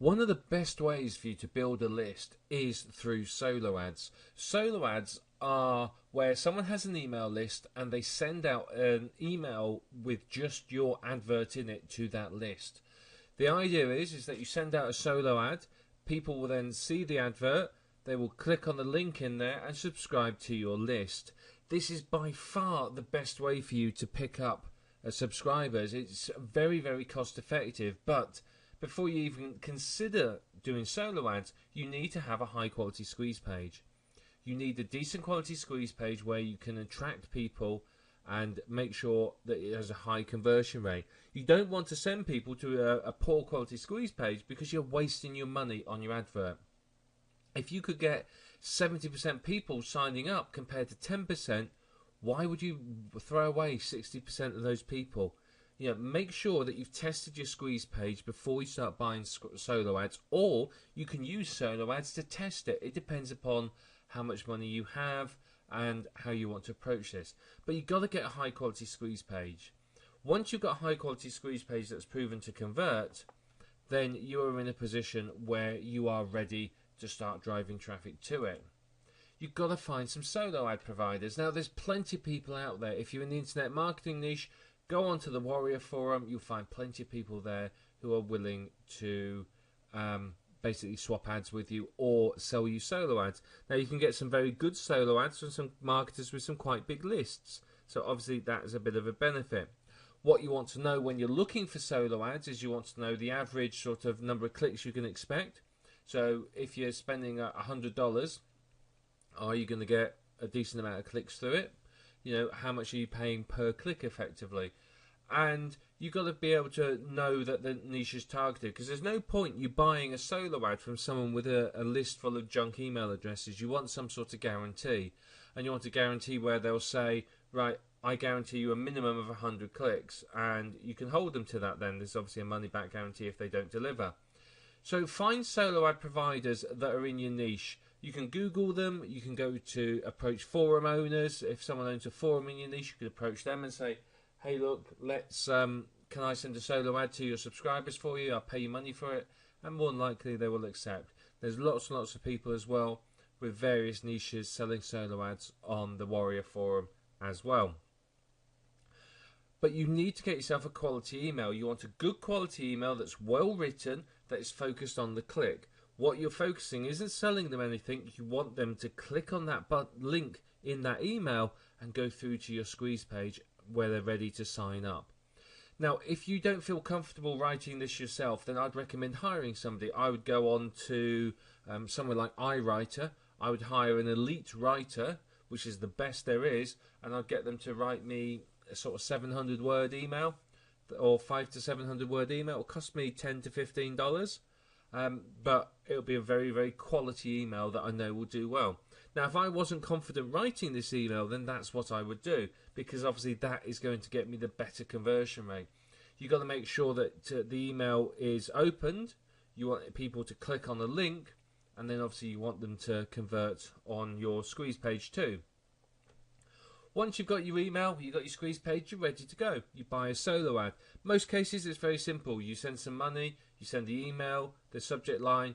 One of the best ways for you to build a list is through solo ads. Solo ads are where someone has an email list and they send out an email with just your advert in it to that list. The idea is that you send out a solo ad, people will then see the advert, they will click on the link in there and subscribe to your list. This is by far the best way for you to pick up subscribers. It's very, very cost effective, but before you even consider doing solo ads, you need to have a high quality squeeze page. You need a decent quality squeeze page where you can attract people and make sure that it has a high conversion rate. You don't want to send people to a poor quality squeeze page because you're wasting your money on your advert. If you could get 70% people signing up compared to 10%, why would you throw away 60% of those people? You know, make sure that you've tested your squeeze page before you start buying solo ads, or you can use solo ads to test it. It depends upon how much money you have and how you want to approach this. But you've got to get a high quality squeeze page. Once you've got a high quality squeeze page that's proven to convert, then you're in a position where you are ready to start driving traffic to it. You've got to find some solo ad providers. Now, there's plenty of people out there. If you're in the internet marketing niche, go onto the Warrior Forum. You'll find plenty of people there who are willing to basically swap ads with you or sell you solo ads. Now, you can get some very good solo ads from some marketers with some quite big lists. So obviously that is a bit of a benefit. What you want to know when you're looking for solo ads is you want to know the average sort of number of clicks you can expect. So if you're spending $100, are you going to get a decent amount of clicks through it? You know, how much are you paying per click effectively? And you've got to be able to know that the niche is targeted, because there's no point you buying a solo ad from someone with a list full of junk email addresses. You want some sort of guarantee, and you want a guarantee where they'll say, right, I guarantee you a minimum of 100 clicks, and you can hold them to that. Then there's obviously a money back guarantee if they don't deliver. So find solo ad providers that are in your niche. You can Google them. You can go to approach forum owners. If someone owns a forum in your niche, you can approach them and say, hey, look, let's can I send a solo ad to your subscribers for you? I'll pay you money for it. And more than likely, they will accept. There's lots and lots of people as well with various niches selling solo ads on the Warrior Forum as well. But you need to get yourself a quality email. You want a good quality email that's well written, that is focused on the click. What you're focusing isn't selling them anything. You want them to click on that link in that email and go through to your squeeze page where they're ready to sign up. Now, if you don't feel comfortable writing this yourself, then I'd recommend hiring somebody. I would go on to somewhere like iWriter. I would hire an elite writer, which is the best there is, and I'd get them to write me a sort of 700-word email or 500 to 700-word email. It'll cost me $10 to $15. But it'll be a very, very quality email that I know will do well. Now, if I wasn't confident writing this email, then that's what I would do, because obviously that is going to get me the better conversion rate. You've got to make sure that the email is opened. You want people to click on the link, and then obviously you want them to convert on your squeeze page too. Once you've got your email, you've got your squeeze page, you're ready to go. You buy a solo ad. Most cases it's very simple. You send some money, you send the email, the subject line,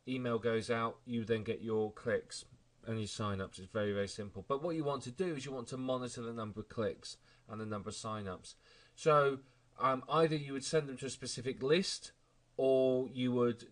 email goes out, you then get your clicks and your sign-ups. It's very, very simple. But what you want to do is you want to monitor the number of clicks and the number of sign-ups. So either you would send them to a specific list, or you would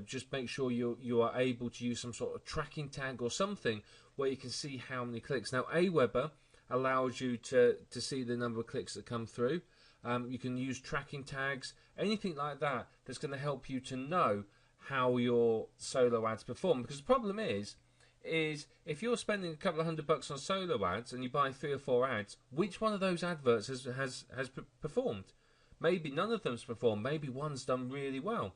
just make sure you are able to use some sort of tracking tag or something where you can see how many clicks. Now, Aweber allows you to see the number of clicks that come through. You can use tracking tags, anything like that that's going to help you to know how your solo ads perform. Because the problem is if you're spending a couple of $100 on solo ads and you buy 3 or 4 ads, which one of those adverts has performed? Maybe none of them's performed. Maybe one's done really well.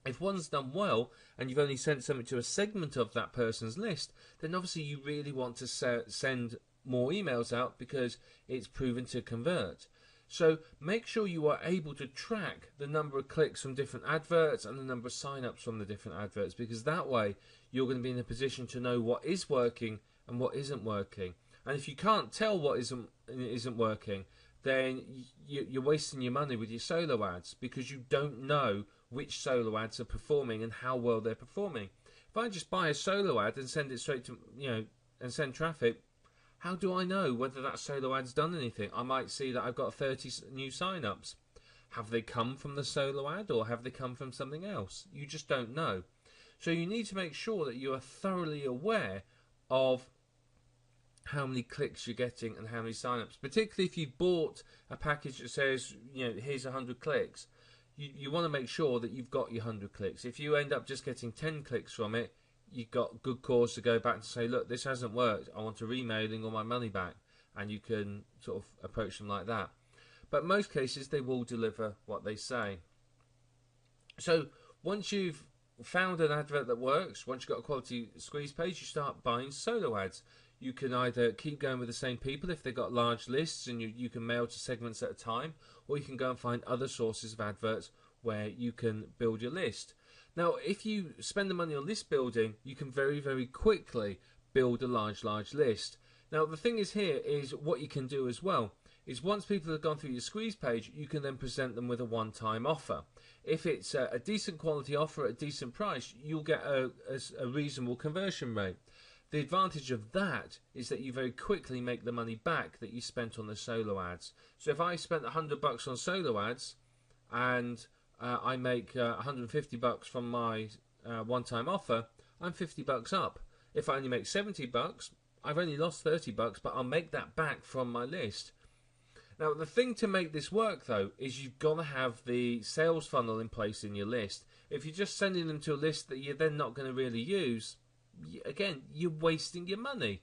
If one's done well and you've only sent something to a segment of that person's list, then obviously you really want to send more emails out because it's proven to convert. So make sure you are able to track the number of clicks from different adverts and the number of sign-ups from the different adverts, because that way you're going to be in a position to know what is working and what isn't working. And if you can't tell what isn't working, then you're wasting your money with your solo ads, because you don't know which solo ads are performing and how well they're performing. If I just buy a solo ad and send it straight to, and send traffic, how do I know whether that solo ad's done anything? I might see that I've got 30 new sign-ups. Have they come from the solo ad or have they come from something else? You just don't know. So you need to make sure that you are thoroughly aware of how many clicks you're getting and how many sign-ups. Particularly if you bought a package that says, here's 100 clicks. You want to make sure that you've got your 100 clicks. If you end up just getting 10 clicks from it, you've got good cause to go back and say, look, this hasn't worked. I want a remailing or my money back. And you can sort of approach them like that. But most cases, they will deliver what they say. So once you've found an advert that works, once you've got a quality squeeze page, you start buying solo ads. You can either keep going with the same people if they've got large lists and you can mail to segments at a time, or you can go and find other sources of adverts where you can build your list. Now, if you spend the money on list building, you can very, very quickly build a large list. Now, the thing is here is what you can do as well is once people have gone through your squeeze page, you can then present them with a one-time offer. If it's a decent quality offer at a decent price, you'll get a reasonable conversion rate. The advantage of that is that you very quickly make the money back that you spent on the solo ads. So if I spent $100 on solo ads and I make $150 from my one-time offer, I'm $50 up. If I only make $70, I've only lost $30, but I'll make that back from my list. Now, the thing to make this work, though, is you've got to have the sales funnel in place in your list. If you're just sending them to a list that you're then not going to really use, again, you're wasting your money.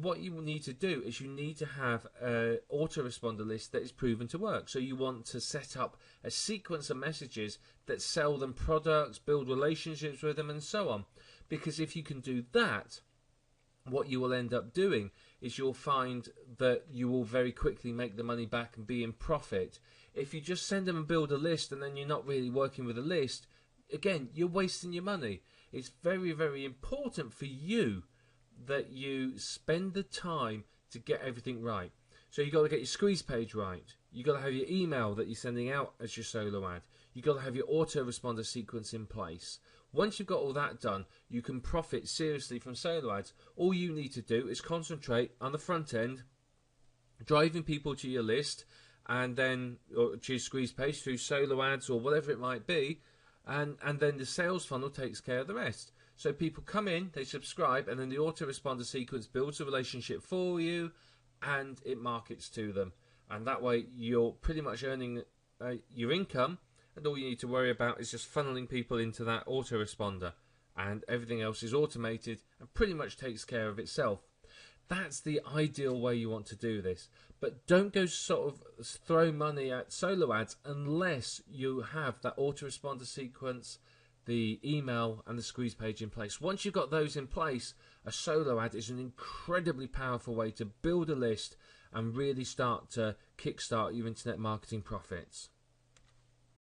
What you need to do is you need to have an autoresponder list that is proven to work. So you want to set up a sequence of messages that sell them products, build relationships with them, and so on. Because if you can do that, what you will end up doing is you'll find that you will very quickly make the money back and be in profit. If you just send them and build a list and then you're not really working with a list, again, you're wasting your money. It's very, very important for you that you spend the time to get everything right. So you've got to get your squeeze page right. You've got to have your email that you're sending out as your solo ad. You've got to have your autoresponder sequence in place. Once you've got all that done, you can profit seriously from solo ads. All you need to do is concentrate on the front end, driving people to your list, and then or to your squeeze page through solo ads or whatever it might be, and then the sales funnel takes care of the rest. So people come in, they subscribe, and then the autoresponder sequence builds a relationship for you, and it markets to them. And that way you're pretty much earning your income, and all you need to worry about is just funneling people into that autoresponder, and everything else is automated and pretty much takes care of itself. That's the ideal way you want to do this. But don't go sort of throw money at solo ads unless you have that autoresponder sequence, the email, and the squeeze page in place. Once you've got those in place, a solo ad is an incredibly powerful way to build a list and really start to kickstart your internet marketing profits.